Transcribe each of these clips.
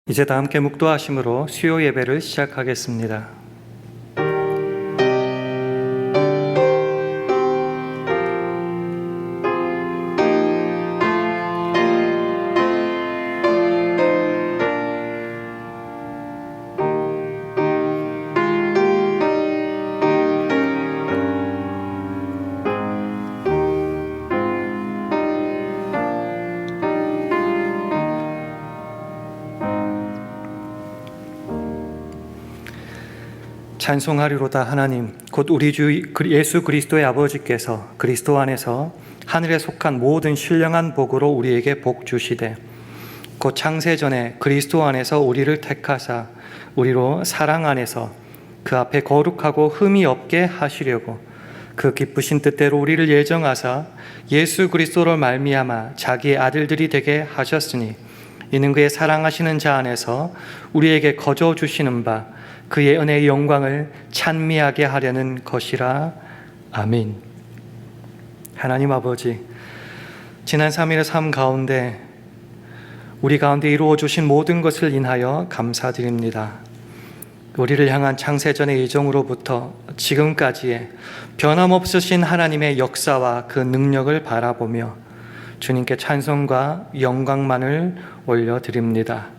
이제 다 함께 묵도하심으로 수요 예배를 시작하겠습니다. 찬송하리로다. 하나님 곧 우리 주 예수 그리스도의 아버지께서 그리스도 안에서 하늘에 속한 모든 신령한 복으로 우리에게 복 주시되 곧 창세전에 그리스도 안에서 우리를 택하사 우리로 사랑 안에서 그 앞에 거룩하고 흠이 없게 하시려고 그 기쁘신 뜻대로 우리를 예정하사 예수 그리스도로 말미암아 자기의 아들들이 되게 하셨으니 이는 그의 사랑하시는 자 안에서 우리에게 거저 주시는 바 그의 은혜의 영광을 찬미하게 하려는 것이라. 아멘. 하나님 아버지, 지난 3일의 삶 가운데 우리 가운데 이루어 주신 모든 것을 인하여 감사드립니다. 우리를 향한 창세전의 예정으로부터 지금까지의 변함없으신 하나님의 역사와 그 능력을 바라보며 주님께 찬송과 영광만을 올려드립니다.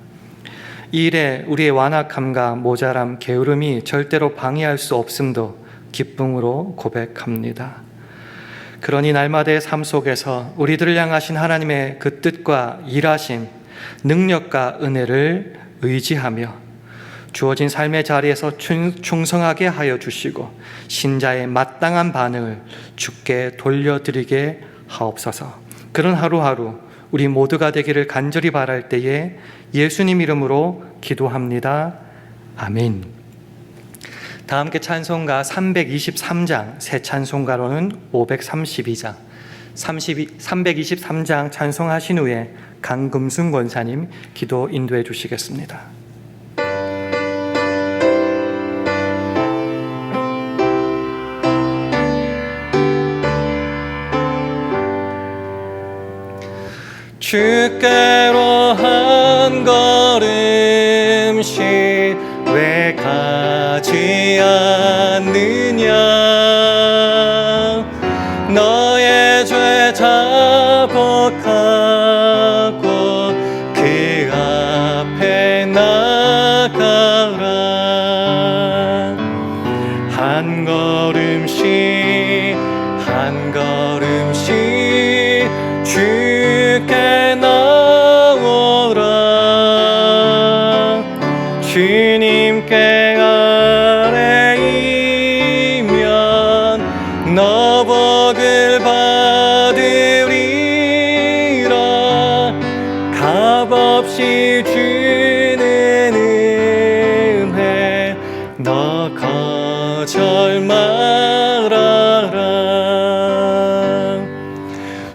이 일에 우리의 완악함과 모자람, 게으름이 절대로 방해할 수 없음도 기쁨으로 고백합니다. 그러니 날마다의 삶 속에서 우리들을 향하신 하나님의 그 뜻과 일하심, 능력과 은혜를 의지하며 주어진 삶의 자리에서 충성하게 하여 주시고 신자의 마땅한 반응을 주께 돌려드리게 하옵소서. 그런 하루하루 우리 모두가 되기를 간절히 바랄 때에 예수님 이름으로 기도합니다. 아멘. 다 함께 찬송가 323장, 새 찬송가로는 532장, 323장 찬송하신 후에 강금순 권사님 기도 인도해 주시겠습니다. 주께로 한 걸음씩 왜 가지 않느냐. 너의 죄 자복하고 그 앞에 나가라. 한 걸음씩 한 걸음씩 주께 나오라. 주님께 아뢰이면 너 복을 받으리라. 값없이 주는 은혜 너 거절 말아라.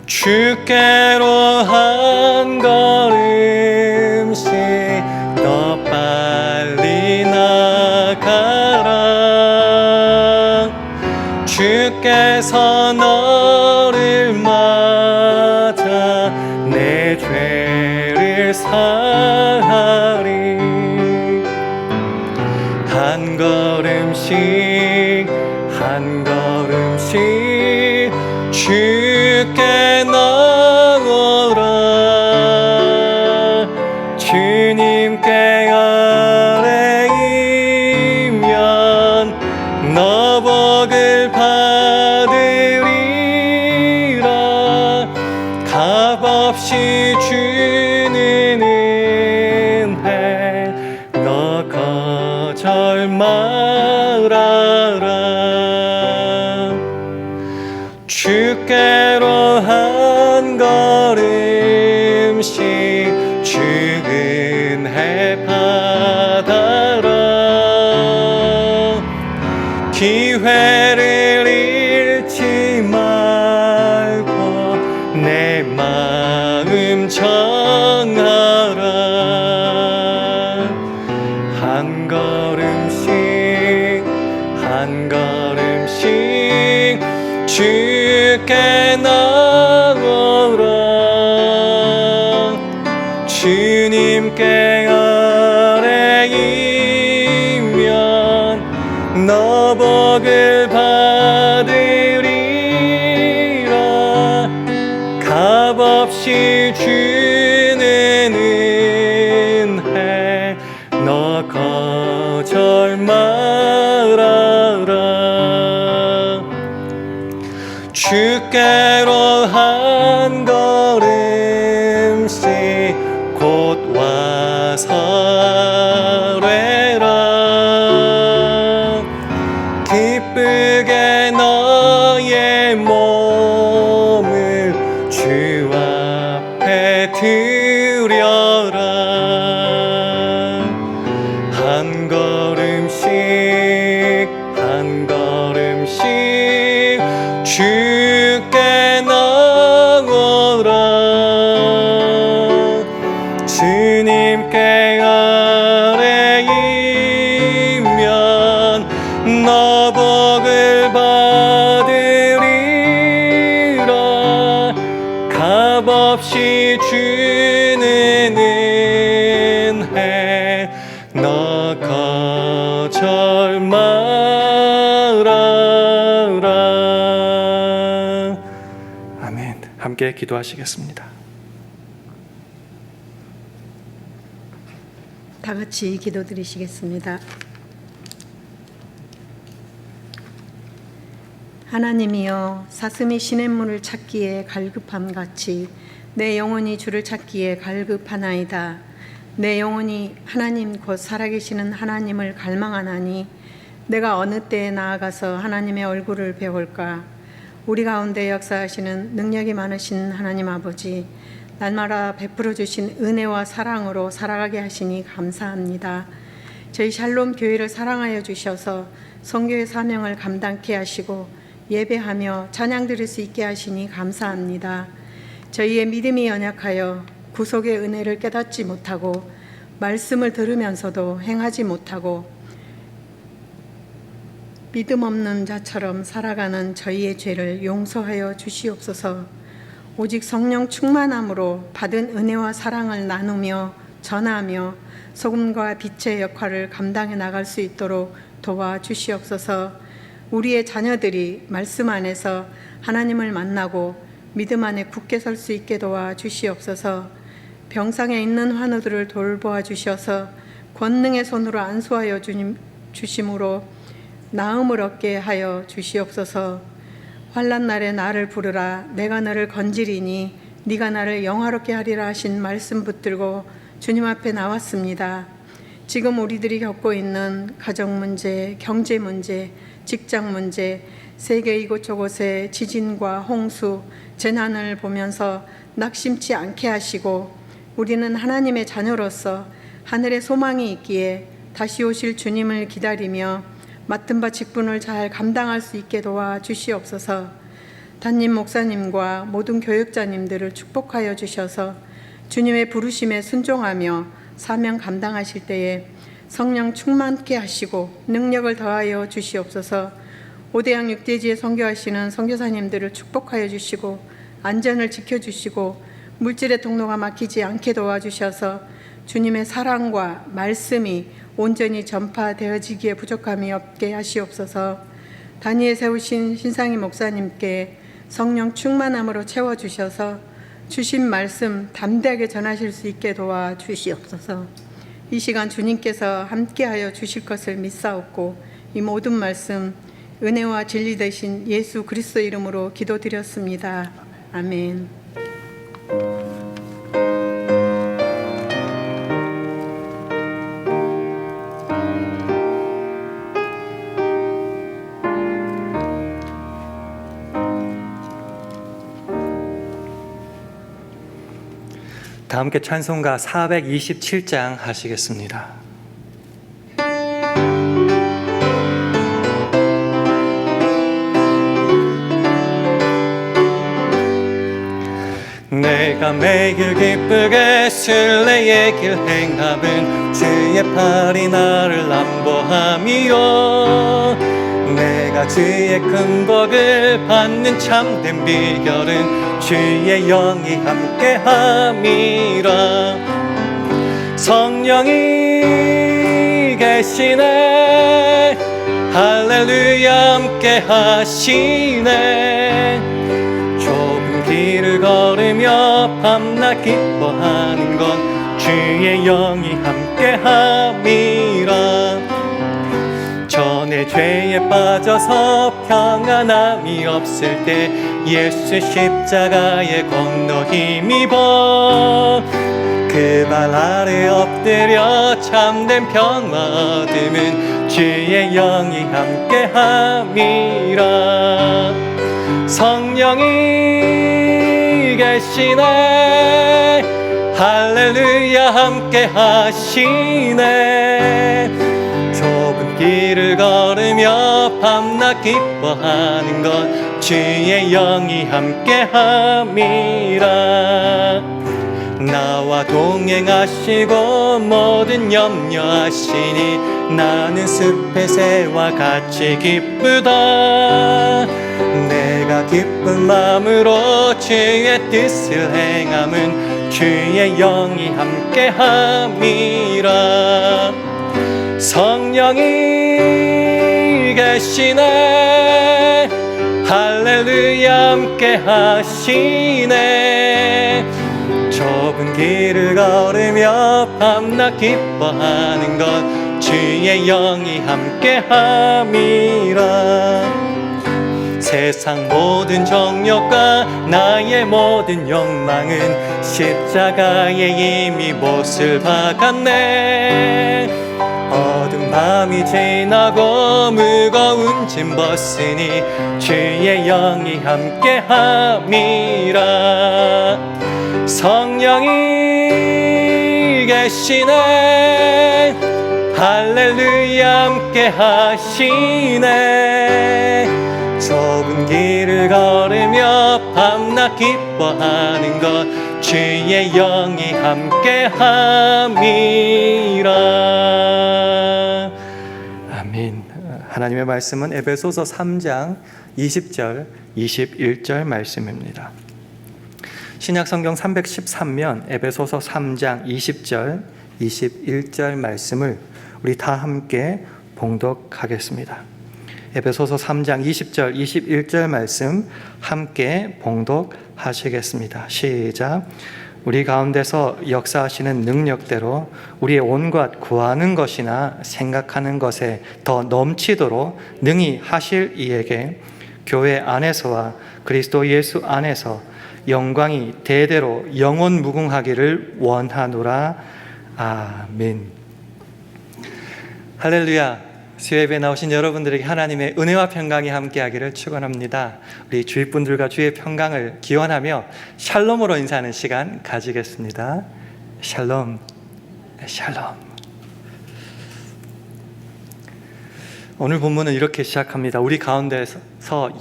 주께로 한 걸음씩 더 빨리 나가라. 주께서 너를 맞아 내 죄를 사하리. 한 걸음씩 한 걸음씩 주께 나오라. 주님께 아뢰이면 너 복을 받으리라. 값없이 주는 은혜 너 거절 말아라. 주께로 한 걸음씩 주 은혜 받아라. 기회를 잃지 말고 내 마음 정하라. 한 걸음씩 한 걸음씩 주께 나오라. 주님께 값없이 주는 은혜 너 거절 말아라. 주께로 한 걸음씩 곧 와서 뢰라. 기쁘게 너의 몸을 주 앞에 드려라. 한 걸음씩 한 걸음씩 주께 나오라. 주님께 아뢰이면 너 복을 받으리라. 값없이 주는 은혜 너 거절 말아라. 아멘. 함께 기도하시겠습니다. 다 같이 기도드리시겠습니다. 하나님이여, 사슴이 시냇물을 찾기에 갈급함같이 내 영혼이 주를 찾기에 갈급하나이다. 내 영혼이 하나님 곧 살아계시는 하나님을 갈망하나니 내가 어느 때에 나아가서 하나님의 얼굴을 배울까. 우리 가운데 역사하시는 능력이 많으신 하나님 아버지, 날마다 베풀어 주신 은혜와 사랑으로 살아가게 하시니 감사합니다. 저희 샬롬 교회를 사랑하여 주셔서 선교의 사명을 감당케 하시고 예배하며 찬양 드릴 수 있게 하시니 감사합니다. 저희의 믿음이 연약하여 구속의 은혜를 깨닫지 못하고 말씀을 들으면서도 행하지 못하고 믿음 없는 자처럼 살아가는 저희의 죄를 용서하여 주시옵소서. 오직 성령 충만함으로 받은 은혜와 사랑을 나누며 전하며 소금과 빛의 역할을 감당해 나갈 수 있도록 도와주시옵소서. 우리의 자녀들이 말씀 안에서 하나님을 만나고 믿음 안에 굳게 설 수 있게 도와주시옵소서. 병상에 있는 환우들을 돌보아 주셔서 권능의 손으로 안수하여 주심으로 나음을 얻게 하여 주시옵소서. 환난 날에 나를 부르라. 내가 너를 건지리니 네가 나를 영화롭게 하리라 하신 말씀 붙들고 주님 앞에 나왔습니다. 지금 우리들이 겪고 있는 가정 문제, 경제 문제, 직장 문제, 세계 이곳저곳의 지진과 홍수, 재난을 보면서 낙심치 않게 하시고 우리는 하나님의 자녀로서 하늘에 소망이 있기에 다시 오실 주님을 기다리며 맡은 바 직분을 잘 감당할 수 있게 도와주시옵소서. 담임 목사님과 모든 교육자님들을 축복하여 주셔서 주님의 부르심에 순종하며 사명 감당하실 때에 성령 충만케 하시고 능력을 더하여 주시옵소서. 5대양 6대지에 선교하시는 선교사님들을 축복하여 주시고 안전을 지켜주시고 물질의 통로가 막히지 않게 도와주셔서 주님의 사랑과 말씀이 온전히 전파되어지기에 부족함이 없게 하시옵소서. 단위에 세우신 신상희 목사님께 성령 충만함으로 채워주셔서 주신 말씀 담대하게 전하실 수 있게 도와주시옵소서. 이 시간 주님께서 함께하여 주실 것을 믿사옵고 이 모든 말씀 은혜와 진리 되신 예수 그리스도 이름으로 기도드렸습니다. 아멘. 다 함께 찬송가 427장 하시겠습니다. 내가 매일 기쁘게 순례의 길 행함은 주의 팔이 나를 안보함이요 내가 주의 큰 복을 받는 참된 비결은 주의 영이 함께함이라 성령이 계시네 할렐루야 함께 하시네 좁은 길 길을 걸으며 밤낮 기뻐하는 건 주의 영이 함께함이라. 전에 죄에 빠져서 평안함이 없을 때 예수 십자가에 건너 힘입어 그 발 아래 엎드려 참된 평화 얻음은 주의 영이 함께함이라. 성령이 계시네 할렐루야 함께 하시네. 좁은 길을 걸으며 밤낮 기뻐하는 건 주의 영이 함께 함이라. 나와 동행하시고 모든 염려하시니 나는 숲의 새와 같이 기쁘다. 내가 기쁜 마음으로 주의 뜻을 행함은 주의 영이 함께 함이라. 성령이 계시네 할렐루야 함께 하시네. 좁은 길을 걸으며 밤낮 기뻐하는 것 주의 영이 함께 함이라. 세상 모든 정욕과 나의 모든 욕망은 십자가에 이미 못을 박았네. 어두운 밤이 지나고 무거운 짐 벗으니 주의 영이 함께 함이라. 성령이 계시네 할렐루야 함께 하시네. 좁은 길을 걸으며 밤낮 기뻐하는 것 주의 영이 함께 함이라. 아멘. 하나님의 말씀은 에베소서 3장 20절 21절 말씀입니다. 신약성경 313면 에베소서 3장 20절 21절 말씀을 우리 다 함께 봉독하겠습니다. 에베소서 3장 20절 21절 말씀 함께 봉독하시겠습니다. 시작. 우리 가운데서 역사하시는 능력대로 우리의 온갖 구하는 것이나 생각하는 것에 더 넘치도록 능히 하실 이에게 교회 안에서와 그리스도 예수 안에서 영광이 대대로 영원 무궁하기를 원하노라. 아멘. 할렐루야. 수요예배에 나오신 여러분들에게 하나님의 은혜와 평강이 함께하기를 축원합니다. 우리 주위 분들과 주의 평강을 기원하며 샬롬으로 인사하는 시간 가지겠습니다. 샬롬, 샬롬. 오늘 본문은 이렇게 시작합니다. 우리 가운데서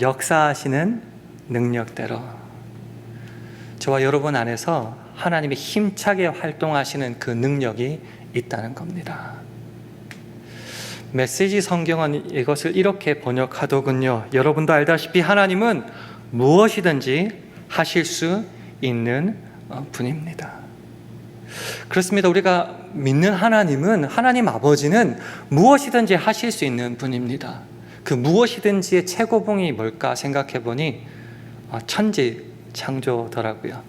역사하시는 능력대로. 저와 여러분 안에서 하나님이 힘차게 활동하시는 그 능력이 있다는 겁니다. 메시지 성경은 이것을 이렇게 번역하더군요. 여러분도 알다시피 하나님은 무엇이든지 하실 수 있는 분입니다. 그렇습니다. 우리가 믿는 하나님은, 하나님 아버지는 무엇이든지 하실 수 있는 분입니다. 그 무엇이든지의 최고봉이 뭘까 생각해 보니 천지 창조더라고요.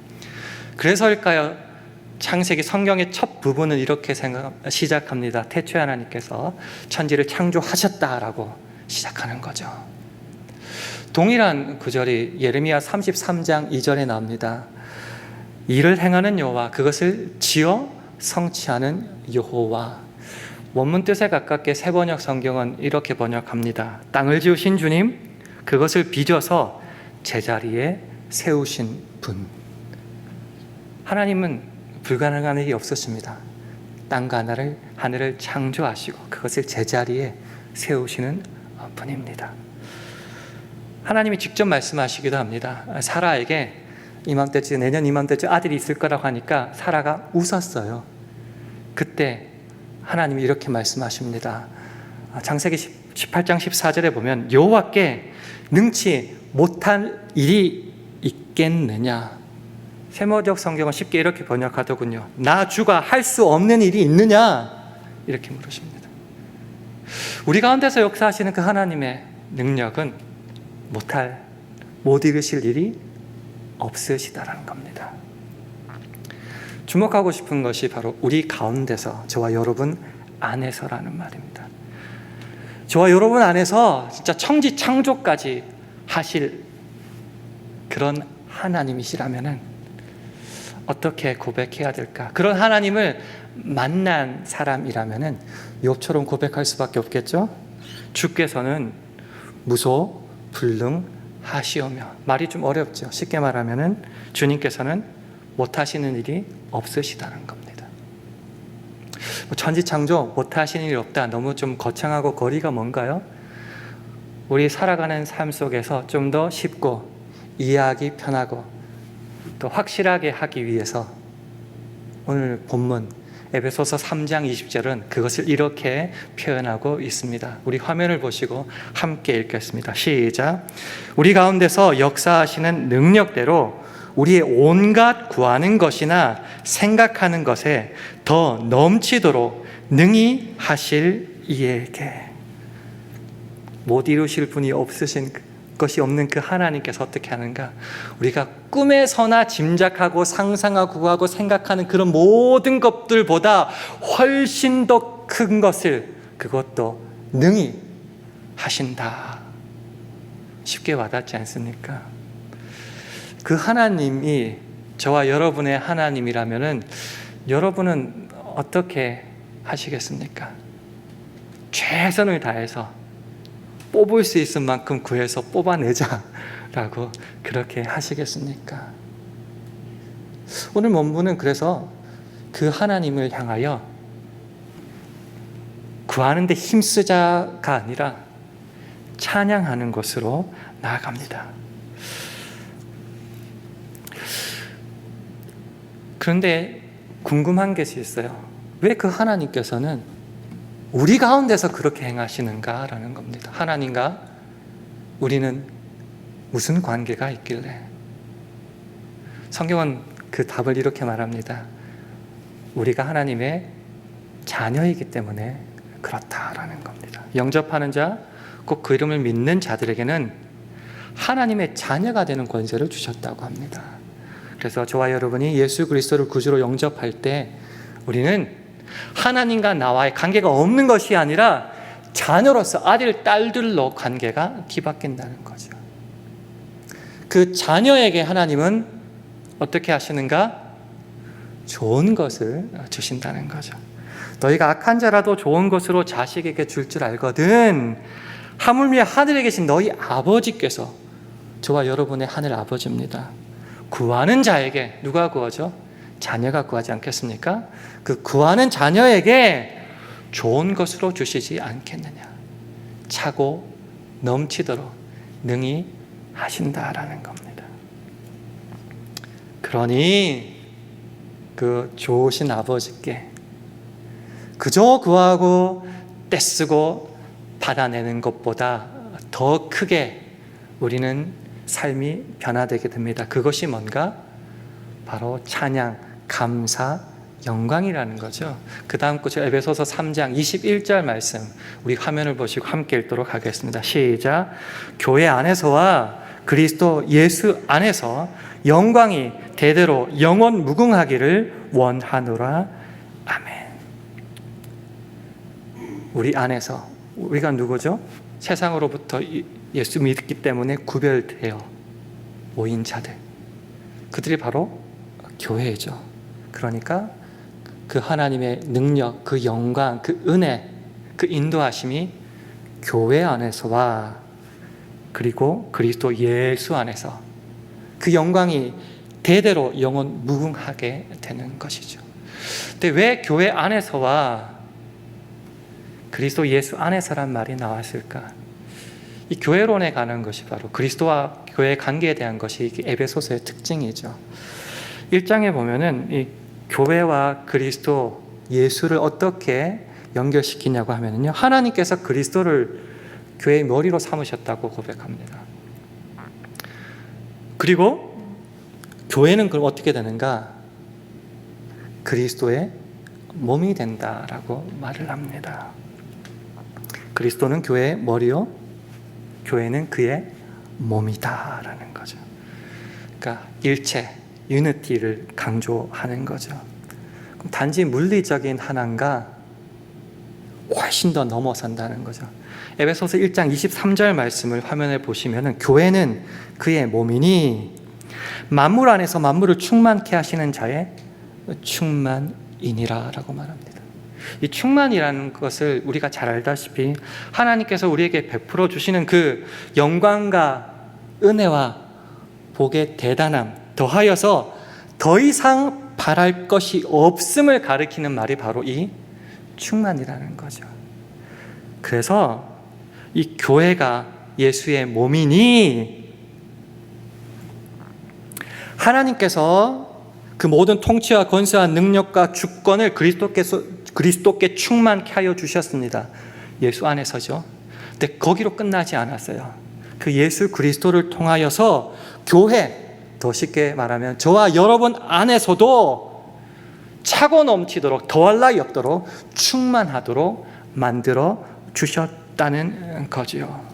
그래서일까요? 창세기 성경의 첫 부분은 이렇게 시작합니다. 태초에 하나님께서 천지를 창조하셨다라고 시작하는 거죠. 동일한 구절이 예레미야 33장 2절에 나옵니다. 일을 행하는 여호와, 그것을 지어 성취하는 여호와. 원문 뜻에 가깝게 새번역 성경은 이렇게 번역합니다. 땅을 지으신 주님, 그것을 빚어서 제자리에 세우신 분. 하나님은 불가능한 일이 없으십니다. 땅과 하늘을 창조하시고 그것을 제자리에 세우시는 분입니다. 하나님이 직접 말씀하시기도 합니다. 사라에게 이맘때쯤, 내년 이맘때쯤 아들이 있을 거라고 하니까 사라가 웃었어요. 그때 하나님이 이렇게 말씀하십니다. 창세기 18장 14절에 보면 여호와께 능치 못할 일이 있겠느냐. 세모적 성경은 쉽게 이렇게 번역하더군요. 나 주가 할 수 없는 일이 있느냐? 이렇게 물으십니다. 우리 가운데서 역사하시는 그 하나님의 능력은 못 이루실 일이 없으시다라는 겁니다. 주목하고 싶은 것이 바로 우리 가운데서, 저와 여러분 안에서라는 말입니다. 저와 여러분 안에서 진짜 천지 창조까지 하실 그런 하나님이시라면은 어떻게 고백해야 될까? 그런 하나님을 만난 사람이라면은 욥처럼 고백할 수밖에 없겠죠? 주께서는 무소 불능하시오며. 말이 좀 어렵죠. 쉽게 말하면은 주님께서는 못하시는 일이 없으시다는 겁니다. 천지창조 못하시는 일이 없다, 너무 좀 거창하고 거리가 먼가요? 우리 살아가는 삶 속에서 좀 더 쉽고 이해하기 편하고 또 확실하게 하기 위해서 오늘 본문 에베소서 3장 20절은 그것을 이렇게 표현하고 있습니다. 우리 화면을 보시고 함께 읽겠습니다. 시작. 우리 가운데서 역사하시는 능력대로 우리의 온갖 구하는 것이나 생각하는 것에 더 넘치도록 능히 하실 이에게. 못 이루실 분이 없으신 것이 없는 그 하나님께서 어떻게 하는가? 우리가 꿈에서나 짐작하고 상상하고 구하고 생각하는 그런 모든 것들보다 훨씬 더 큰 것을 그것도 능히 하신다. 쉽게 와닿지 않습니까? 그 하나님이 저와 여러분의 하나님이라면은 여러분은 어떻게 하시겠습니까? 최선을 다해서 뽑을 수 있을 만큼 구해서 뽑아내자라고 그렇게 하시겠습니까? 오늘 본문은 그래서 그 하나님을 향하여 구하는 데 힘쓰자가 아니라 찬양하는 것으로 나아갑니다. 그런데 궁금한 것이 있어요. 왜 그 하나님께서는 우리 가운데서 그렇게 행하시는가라는 겁니다. 하나님과 우리는 무슨 관계가 있길래? 성경은 그 답을 이렇게 말합니다. 우리가 하나님의 자녀이기 때문에 그렇다라는 겁니다. 영접하는 자, 꼭 그 이름을 믿는 자들에게는 하나님의 자녀가 되는 권세를 주셨다고 합니다. 그래서 저와 여러분이 예수 그리스도를 구주로 영접할 때 우리는 하나님과 나와의 관계가 없는 것이 아니라 자녀로서 아들, 딸들로 관계가 뒤바뀐다는 거죠. 그 자녀에게 하나님은 어떻게 하시는가? 좋은 것을 주신다는 거죠. 너희가 악한 자라도 좋은 것으로 자식에게 줄 줄 알거든. 하물며 하늘에 계신 너희 아버지께서, 저와 여러분의 하늘 아버지입니다, 구하는 자에게, 누가 구하죠? 자녀가 구하지 않겠습니까? 그 구하는 자녀에게 좋은 것으로 주시지 않겠느냐. 차고 넘치도록 능히 하신다라는 겁니다. 그러니 그 좋으신 아버지께 그저 구하고 떼쓰고 받아내는 것보다 더 크게 우리는 삶이 변화되게 됩니다. 그것이 뭔가? 바로 찬양, 감사, 영광이라는 거죠. 그 다음 거 에베소서 3장 21절 말씀, 우리 화면을 보시고 함께 읽도록 하겠습니다. 시작. 교회 안에서와 그리스도 예수 안에서 영광이 대대로 영원 무궁하기를 원하노라. 아멘. 우리 안에서, 우리가 누구죠? 세상으로부터 예수 믿기 때문에 구별되어 모인 자들, 그들이 바로 교회죠. 그러니까 그 하나님의 능력, 그 영광, 그 은혜, 그 인도하심이 교회 안에서와 그리고 그리스도 예수 안에서 그 영광이 대대로 영원 무궁하게 되는 것이죠. 근데 왜 교회 안에서와 그리스도 예수 안에서란 말이 나왔을까? 이 교회론에 가는 것이 바로 그리스도와 교회의 관계에 대한 것이 에베소서의 특징이죠. 1장에 보면은 이 교회와 그리스도 예수를 어떻게 연결시키냐고 하면요, 하나님께서 그리스도를 교회의 머리로 삼으셨다고 고백합니다. 그리고 교회는 그럼 어떻게 되는가? 그리스도의 몸이 된다라고 말을 합니다. 그리스도는 교회의 머리요, 교회는 그의 몸이다라는 거죠. 그러니까 일체, 유니티를 강조하는 거죠. 그럼 단지 물리적인 하나가 훨씬 더 넘어선다는 거죠. 에베소서 1장 23절 말씀을 화면에 보시면 교회는 그의 몸이니 만물 안에서 만물을 충만케 하시는 자의 충만이니라 라고 말합니다. 이 충만이라는 것을 우리가 잘 알다시피 하나님께서 우리에게 베풀어 주시는 그 영광과 은혜와 복의 대단함 더하여서 더 이상 바랄 것이 없음을 가리키는 말이 바로 이 충만이라는 거죠. 그래서 이 교회가 예수의 몸이니 하나님께서 그 모든 통치와 권세와 능력과 주권을 그리스도께 충만케 하여 주셨습니다. 예수 안에서죠. 근데 거기로 끝나지 않았어요. 그 예수 그리스도를 통하여서 교회, 더 쉽게 말하면 저와 여러분 안에서도 차고 넘치도록 더할 나위 없도록 충만하도록 만들어 주셨다는 거지요.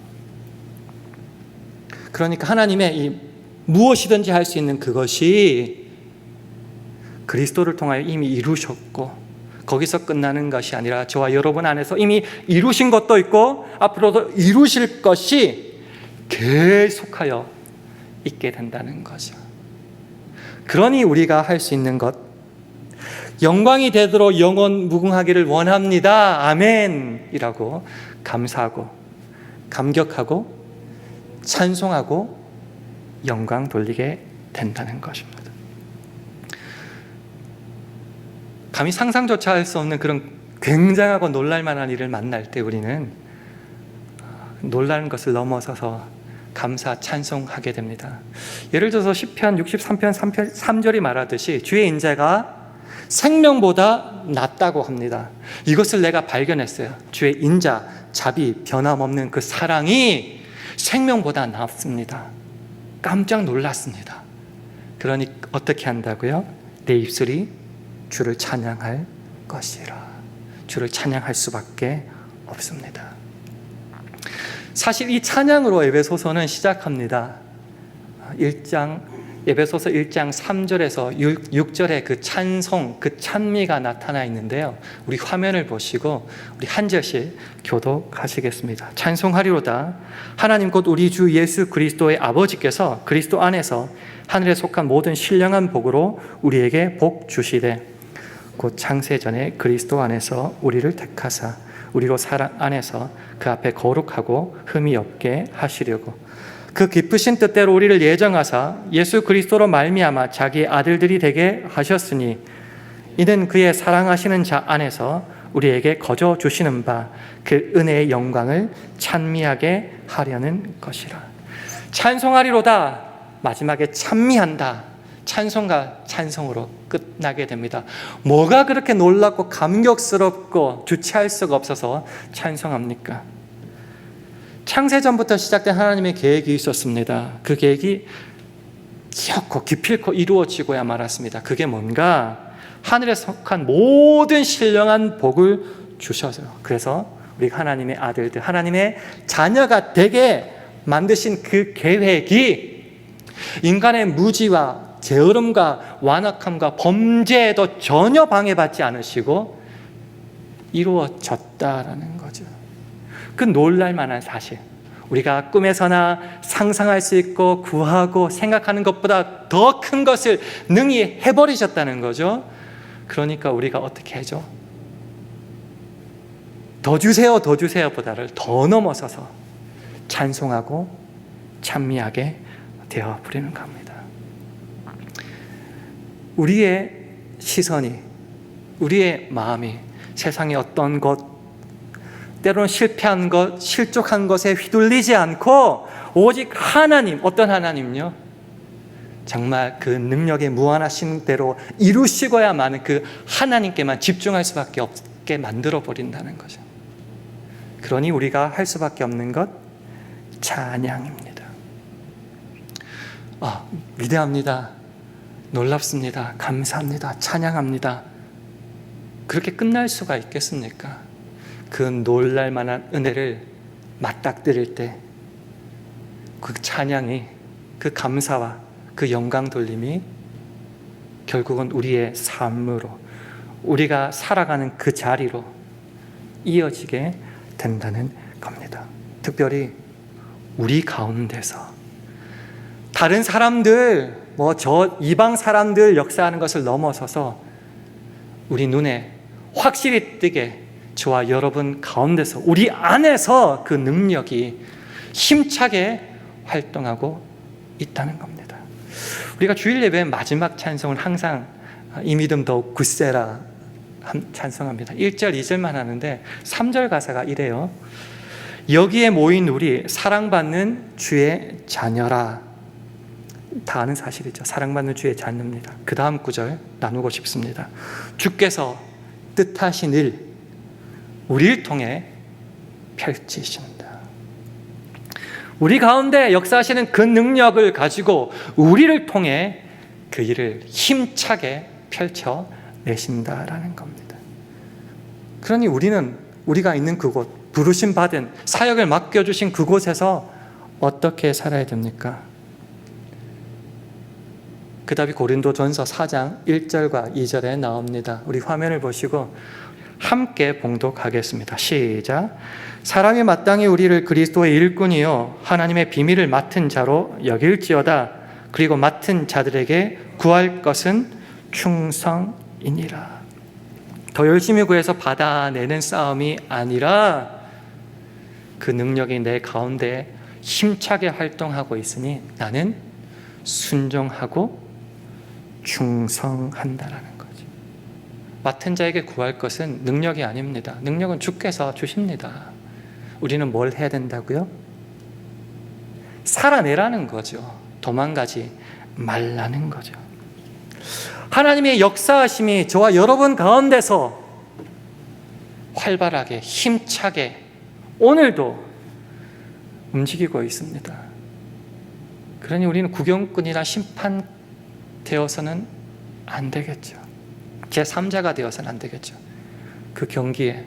그러니까 하나님의 이 무엇이든지 할 수 있는 그것이 그리스도를 통하여 이미 이루셨고 거기서 끝나는 것이 아니라 저와 여러분 안에서 이미 이루신 것도 있고 앞으로도 이루실 것이 계속하여 있게 된다는 거죠. 그러니 우리가 할 수 있는 것, 영광이 되도록 영원 무궁하기를 원합니다. 아멘 이라고 감사하고 감격하고 찬송하고 영광 돌리게 된다는 것입니다. 감히 상상조차 할 수 없는 그런 굉장하고 놀랄만한 일을 만날 때 우리는 놀라는 것을 넘어서서 감사, 찬송하게 됩니다. 예를 들어서 시편 63편 3절이 말하듯이 주의 인자가 생명보다 낫다고 합니다. 이것을 내가 발견했어요. 주의 인자, 자비, 변함없는 그 사랑이 생명보다 낫습니다. 깜짝 놀랐습니다. 그러니 어떻게 한다고요? 내 입술이 주를 찬양할 것이라. 주를 찬양할 수밖에 없습니다. 사실 이 찬양으로 에베소서는 시작합니다. 에베소서 1장 3절에서 6절에 그 찬송, 그 찬미가 나타나 있는데요. 우리 화면을 보시고 우리 한 절씩 교독하시겠습니다. 찬송하리로다. 하나님 곧 우리 주 예수 그리스도의 아버지께서 그리스도 안에서 하늘에 속한 모든 신령한 복으로 우리에게 복 주시되 곧 창세전에 그리스도 안에서 우리를 택하사 우리로 사랑 안에서 그 앞에 거룩하고 흠이 없게 하시려고 그 기쁘신 뜻대로 우리를 예정하사 예수 그리스도로 말미암아 자기의 아들들이 되게 하셨으니 이는 그의 사랑하시는 자 안에서 우리에게 거저 주시는 바 그 은혜의 영광을 찬미하게 하려는 것이라. 찬송하리로다. 마지막에 찬미한다. 찬송과 찬송으로 끝나게 됩니다. 뭐가 그렇게 놀랍고 감격스럽고 주체할 수가 없어서 찬송합니까? 창세전부터 시작된 하나님의 계획이 있었습니다. 그 계획이 기억고 기필코 이루어지고야 말았습니다. 그게 뭔가 하늘에 속한 모든 신령한 복을 주셔서요. 그래서 우리가 하나님의 아들들, 하나님의 자녀가 되게 만드신 그 계획이 인간의 무지와 게으름과 완악함과 범죄에도 전혀 방해받지 않으시고 이루어졌다라는 거죠. 그 놀랄만한 사실, 우리가 꿈에서나 상상할 수 있고 구하고 생각하는 것보다 더 큰 것을 능히 해버리셨다는 거죠. 그러니까 우리가 어떻게 하죠? 더 주세요, 더 주세요 보다를 더 넘어서서 찬송하고 찬미하게 되어버리는 겁니다. 우리의 시선이, 우리의 마음이 세상의 어떤 것, 때로는 실패한 것, 실족한 것에 휘둘리지 않고 오직 하나님, 어떤 하나님요? 정말 그 능력의 무한하신 대로 이루시고야만 그 하나님께만 집중할 수밖에 없게 만들어버린다는 거죠. 그러니 우리가 할 수밖에 없는 것, 찬양입니다. 위대합니다. 놀랍습니다. 감사합니다. 찬양합니다. 그렇게 끝날 수가 있겠습니까? 그 놀랄만한 은혜를 맞닥뜨릴 때 그 찬양이, 그 감사와 그 영광 돌림이 결국은 우리의 삶으로, 우리가 살아가는 그 자리로 이어지게 된다는 겁니다. 특별히 우리 가운데서 다른 사람들, 저 이방 사람들 역사하는 것을 넘어서서 우리 눈에 확실히 띄게 저와 여러분 가운데서, 우리 안에서 그 능력이 힘차게 활동하고 있다는 겁니다. 우리가 주일 예배 마지막 찬송을 항상 이 믿음 더욱 굳세라 찬송합니다. 1절, 2절만 하는데 3절 가사가 이래요. 여기에 모인 우리 사랑받는 주의 자녀라. 다 아는 사실이죠. 사랑받는 주의 자녀입니다. 그 다음 구절 나누고 싶습니다. 주께서 뜻하신 일 우리를 통해 펼치신다. 우리 가운데 역사하시는 그 능력을 가지고 우리를 통해 그 일을 힘차게 펼쳐내신다라는 겁니다. 그러니 우리가 있는 그곳, 부르심 받은 사역을 맡겨주신 그곳에서 어떻게 살아야 됩니까? 그 답이 고린도전서 4장 1절과 2절에 나옵니다. 우리 화면을 보시고 함께 봉독하겠습니다. 시작. 사람이 마땅히 우리를 그리스도의 일꾼이요 하나님의 비밀을 맡은 자로 여길지어다. 그리고 맡은 자들에게 구할 것은 충성이니라. 더 열심히 구해서 받아내는 싸움이 아니라 그 능력이 내 가운데 힘차게 활동하고 있으니 나는 순종하고 충성한다라는 거죠. 맡은 자에게 구할 것은 능력이 아닙니다. 능력은 주께서 주십니다. 우리는 뭘 해야 된다고요? 살아내라는 거죠. 도망가지 말라는 거죠. 하나님의 역사하심이 저와 여러분 가운데서 활발하게 힘차게 오늘도 움직이고 있습니다. 그러니 우리는 구경꾼이나 심판 되어서는 안 되겠죠. 제3자가 되어서는 안 되겠죠. 그 경기에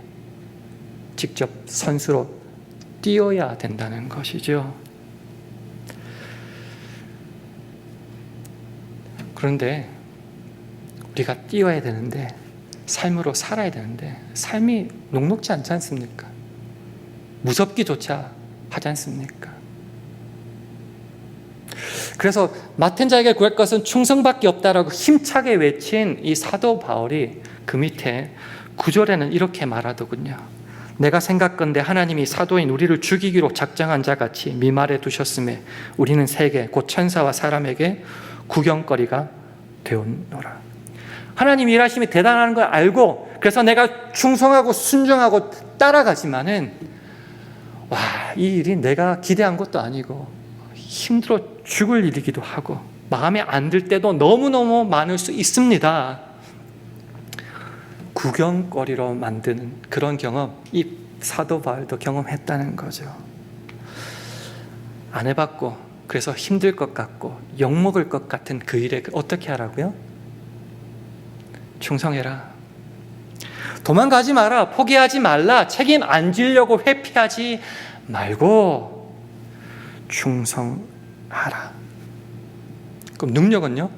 직접 선수로 뛰어야 된다는 것이죠. 그런데 우리가 뛰어야 되는데, 삶으로 살아야 되는데 삶이 녹록지 않지 않습니까? 무섭기조차 하지 않습니까? 그래서 맡은 자에게 구할 것은 충성밖에 없다라고 힘차게 외친 이 사도 바울이 그 밑에 9절에는 이렇게 말하더군요. 내가 생각건대 하나님이 사도인 우리를 죽이기로 작정한 자같이 미말해 두셨음에 우리는 세계 곧 천사와 사람에게 구경거리가 되었노라. 하나님 일하심이 대단한 걸 알고 그래서 내가 충성하고 순종하고 따라가지만은 이 일이 내가 기대한 것도 아니고 힘들어 죽을 일이기도 하고 마음에 안 들 때도 너무너무 많을 수 있습니다. 구경거리로 만드는 그런 경험, 이 사도 바울도 경험했다는 거죠. 안 해봤고 그래서 힘들 것 같고 욕먹을 것 같은 그 일에 어떻게 하라고요? 충성해라. 도망가지 마라. 포기하지 말라. 책임 안 지려고 회피하지 말고 충성하라. 그럼 능력은요?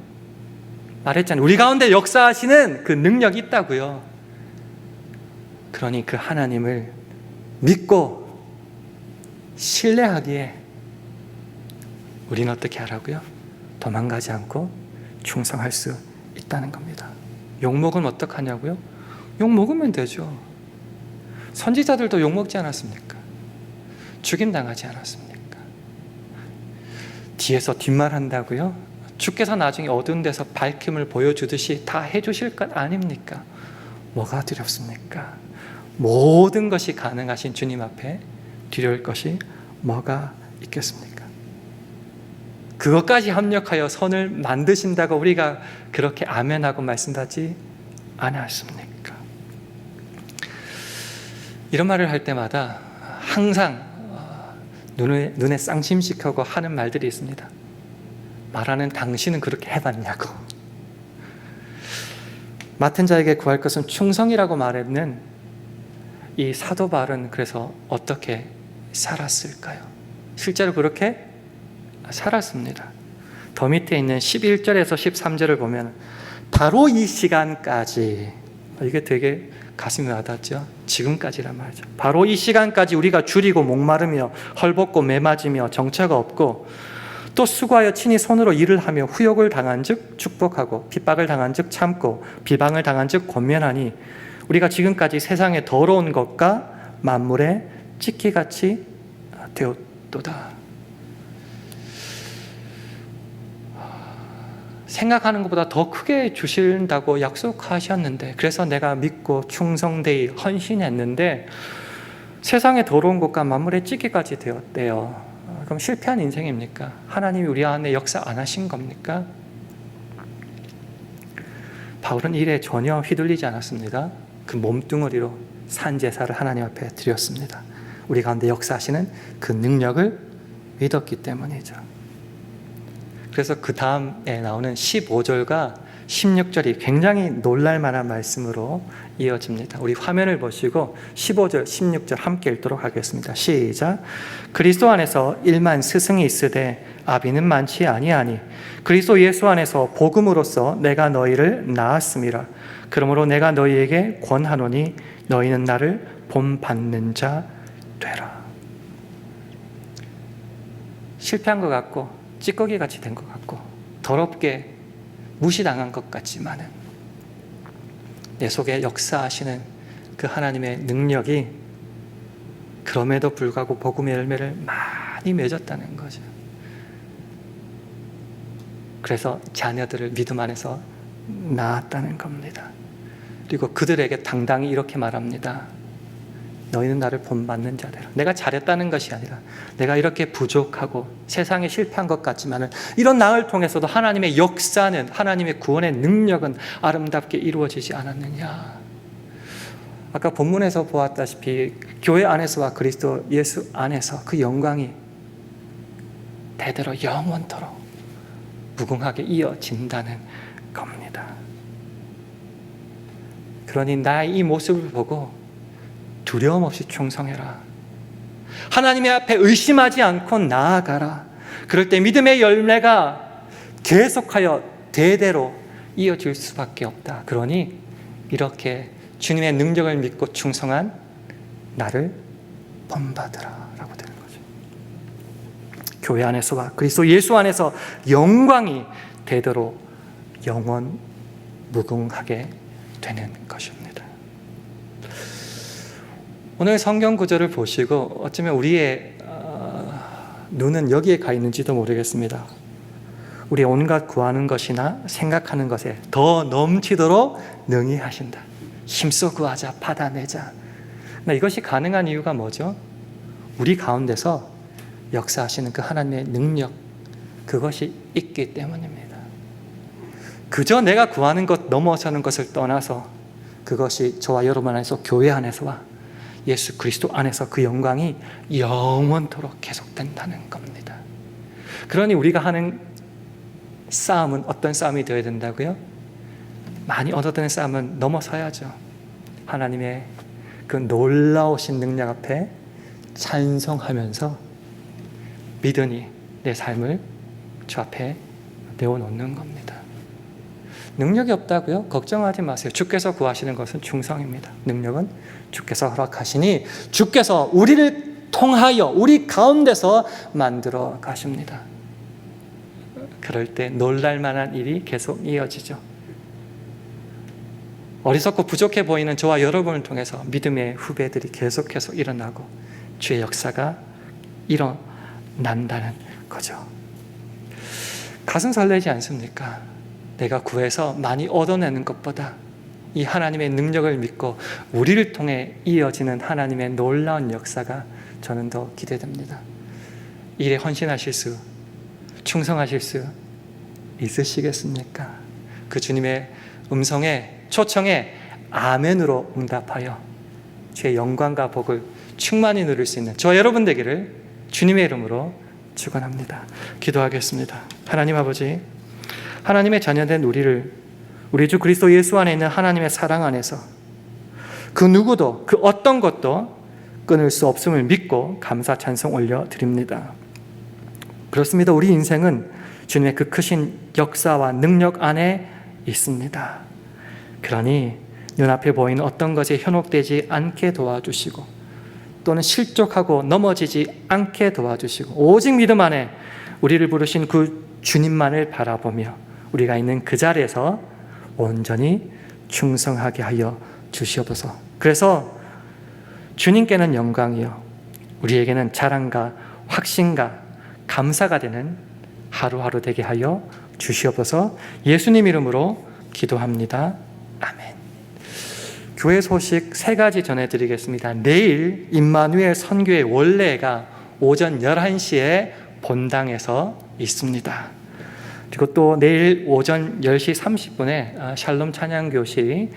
말했잖아요. 우리 가운데 역사하시는 그 능력이 있다고요. 그러니 그 하나님을 믿고 신뢰하기에 우리는 어떻게 하라고요? 도망가지 않고 충성할 수 있다는 겁니다. 욕먹으면 어떡하냐고요? 욕먹으면 되죠. 선지자들도 욕먹지 않았습니까? 죽임당하지 않았습니까? 뒤에서 뒷말한다고요? 주께서 나중에 어두운 데서 밝힘을 보여주듯이 다 해주실 것 아닙니까? 뭐가 두렵습니까? 모든 것이 가능하신 주님 앞에 두려울 것이 뭐가 있겠습니까? 그것까지 합력하여 선을 만드신다고 우리가 그렇게 아멘하고 말씀하지 않았습니까? 이런 말을 할 때마다 항상 눈에 쌍심시켜고 하는 말들이 있습니다. 말하는 당신은 그렇게 해봤냐고. 맡은 자에게 구할 것은 충성이라고 말했는 이 사도 바울은 그래서 어떻게 살았을까요? 실제로 그렇게 살았습니다. 더 밑에 있는 11절에서 13절을 보면 바로 이 시간까지, 이게 되게 가슴이 와닿죠. 지금까지란 말이죠. 바로 이 시간까지 우리가 줄이고 목마르며 헐벗고 매맞으며 정처가 없고 또 수고하여 친히 손으로 일을 하며 후욕을 당한 즉 축복하고 핍박을 당한 즉 참고 비방을 당한 즉 권면하니 우리가 지금까지 세상의 더러운 것과 만물의 찢기같이 되었도다. 생각하는 것보다 더 크게 주신다고 약속하셨는데, 그래서 내가 믿고 충성되이 헌신했는데 세상의 더러운 것과 만물의 찢기까지 되었대요. 그럼 실패한 인생입니까? 하나님이 우리 안에 역사 안 하신 겁니까? 바울은 일에 전혀 휘둘리지 않았습니다. 그 몸뚱어리로 산제사를 하나님 앞에 드렸습니다. 우리 가운데 역사하시는 그 능력을 믿었기 때문이죠. 그래서 그 다음에 나오는 15절과 16절이 굉장히 놀랄만한 말씀으로 이어집니다. 우리 화면을 보시고 15절, 16절 함께 읽도록 하겠습니다. 시작. 그리스도 안에서 1만 스승이 있으되 아비는 많지 아니하니 그리스도 예수 안에서 복음으로써 내가 너희를 낳았음이라. 그러므로 내가 너희에게 권하노니 너희는 나를 본받는 자 되라. 실패한 것 같고 찌꺼기 같이 된 것 같고 더럽게 무시당한 것 같지만은 내 속에 역사하시는 그 하나님의 능력이 그럼에도 불구하고 복음의 열매를 많이 맺었다는 거죠. 그래서 자녀들을 믿음 안에서 낳았다는 겁니다. 그리고 그들에게 당당히 이렇게 말합니다. 너희는 나를 본받는 자들아. 내가 잘했다는 것이 아니라 내가 이렇게 부족하고 세상에 실패한 것 같지만 이런 나를 통해서도 하나님의 역사는, 하나님의 구원의 능력은 아름답게 이루어지지 않았느냐. 아까 본문에서 보았다시피 교회 안에서와 그리스도 예수 안에서 그 영광이 대대로 영원토록 무궁하게 이어진다는 겁니다. 그러니 나의 이 모습을 보고 두려움 없이 충성해라. 하나님의 앞에 의심하지 않고 나아가라. 그럴 때 믿음의 열매가 계속하여 대대로 이어질 수밖에 없다. 그러니 이렇게 주님의 능력을 믿고 충성한 나를 본받으라 라고 되는 거죠. 교회 안에서와 그리스도 예수 안에서 영광이 대대로 영원 무궁하게 되는 것입니다. 오늘 성경 구절을 보시고 어쩌면 우리의 눈은 여기에 가 있는지도 모르겠습니다. 우리 온갖 구하는 것이나 생각하는 것에 더 넘치도록 능히 하신다. 힘써 구하자, 받아내자. 이것이 가능한 이유가 뭐죠? 우리 가운데서 역사하시는 그 하나님의 능력, 그것이 있기 때문입니다. 그저 내가 구하는 것 넘어서는 것을 떠나서 그것이 저와 여러분 안에서, 교회 안에서와 예수 그리스도 안에서 그 영광이 영원토록 계속된다는 겁니다. 그러니 우리가 하는 싸움은 어떤 싸움이 되어야 된다고요? 많이 얻어드는 싸움은 넘어서야죠. 하나님의 그 놀라우신 능력 앞에 찬송하면서 믿으니 내 삶을 주 앞에 내어놓는 겁니다. 능력이 없다고요? 걱정하지 마세요. 주께서 구하시는 것은 충성입니다. 능력은 주께서 허락하시니 주께서 우리를 통하여 우리 가운데서 만들어 가십니다. 그럴 때 놀랄 만한 일이 계속 이어지죠. 어리석고 부족해 보이는 저와 여러분을 통해서 믿음의 후배들이 계속해서 일어나고 주의 역사가 일어난다는 거죠. 가슴 설레지 않습니까? 내가 구해서 많이 얻어내는 것보다 이 하나님의 능력을 믿고 우리를 통해 이어지는 하나님의 놀라운 역사가 저는 더 기대됩니다. 일에 헌신하실 수, 충성하실 수 있으시겠습니까? 그 주님의 음성에, 초청에 아멘으로 응답하여 주의 영광과 복을 충만히 누릴 수 있는 저와 여러분 되기를 주님의 이름으로 축원합니다. 기도하겠습니다. 하나님 아버지, 하나님의 자녀된 우리를 우리 주 그리스도 예수 안에 있는 하나님의 사랑 안에서 그 누구도 그 어떤 것도 끊을 수 없음을 믿고 감사 찬송 올려드립니다. 그렇습니다. 우리 인생은 주님의 그 크신 역사와 능력 안에 있습니다. 그러니 눈앞에 보이는 어떤 것에 현혹되지 않게 도와주시고 또는 실족하고 넘어지지 않게 도와주시고 오직 믿음 안에 우리를 부르신 그 주님만을 바라보며 우리가 있는 그 자리에서 온전히 충성하게 하여 주시옵소서. 그래서 주님께는 영광이요 우리에게는 자랑과 확신과 감사가 되는 하루하루 되게 하여 주시옵소서. 예수님 이름으로 기도합니다. 아멘. 교회 소식 3가지 전해드리겠습니다. 내일 임마누엘 선교회 원래가 오전 11시에 본당에서 있습니다. 그리고 또 내일 오전 10시 30분에 샬롬 찬양교실이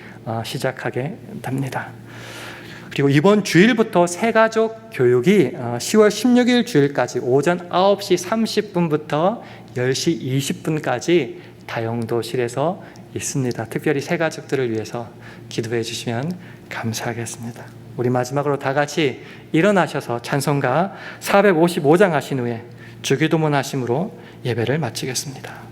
시작하게 됩니다. 그리고 이번 주일부터 새가족 교육이 10월 16일 주일까지 오전 9시 30분부터 10시 20분까지 다용도실에서 있습니다. 특별히 새가족들을 위해서 기도해 주시면 감사하겠습니다. 우리 마지막으로 다 같이 일어나셔서 찬송가 455장 하신 후에 주기도문 하심으로 예배를 마치겠습니다.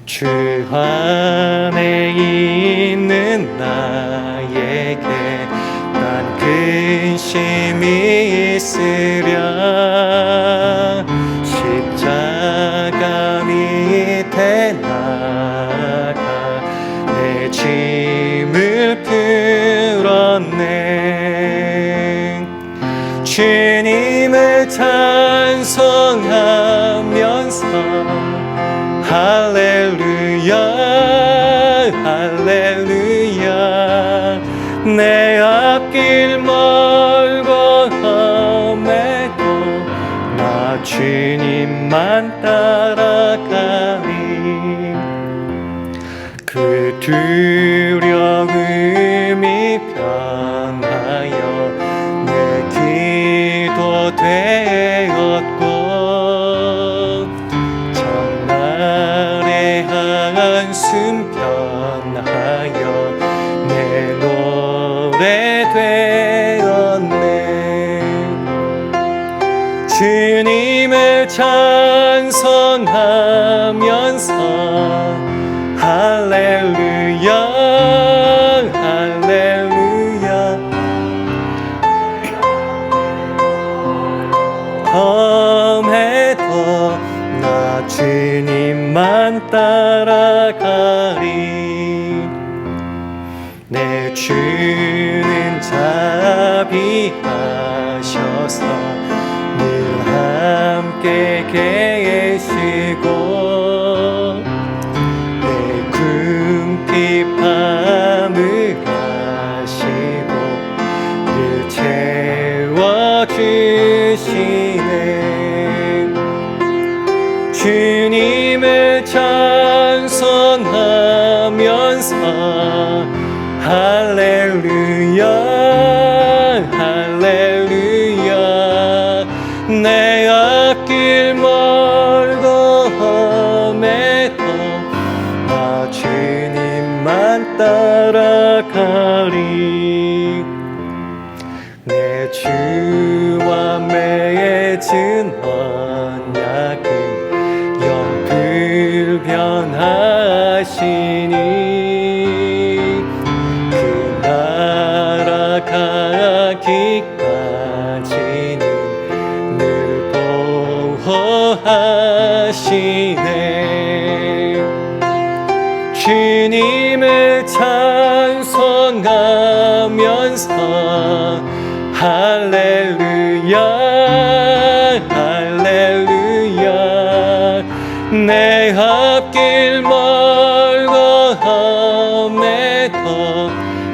주 안에 있는 나에게 난 근심이 있으랴 십자가 밑에 나가 내 짐을 풀었네. 주님을 찬송하면서 할렐루야 할렐루야 내 앞길 멀고 험해도 나 주님만 따라가니 그 두려움이 변하여 내 기도 되었고 한숨 변하여 내 노래 되었네. 주님을 찬송하면서 할렐루야 할렐루야 험해도 나 주님만 따라가리. 내 주는 자비하셔서 늘 함께 계시고 내 궁핍함을 아시고 늘 채워주시네. 주님을 찬송하면서 할렐루야 할렐루야 내 앞길 멀고 험해도 나 주님만 따라가리. 내 주와 맺은 언약은 불변하시니 그 나라 가기까지는 늘 보호하시네. 주님을 찬송하면서 할렐루야 할렐루야 내 앞길 멀고 험해도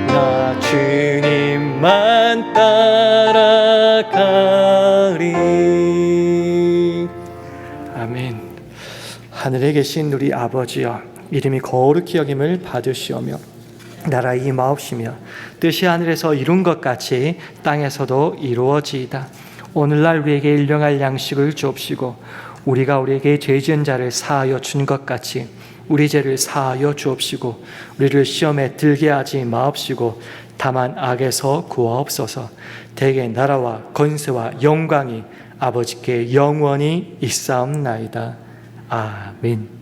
나 주님만 따라가리. 아멘. 하늘에 계신 우리 아버지여 이름이 거룩히 여김을 받으시오며 나라 임하옵시며 뜻이 하늘에서 이룬 것 같이 땅에서도 이루어지이다. 오늘날 우리에게 일용할 양식을 주옵시고 우리가 우리에게 죄 지은 자를 사하여 준 것 같이 우리 죄를 사하여 주옵시고 우리를 시험에 들게 하지 마옵시고 다만 악에서 구하옵소서. 대개 나라와 권세와 영광이 아버지께 영원히 있사옵나이다. 아멘.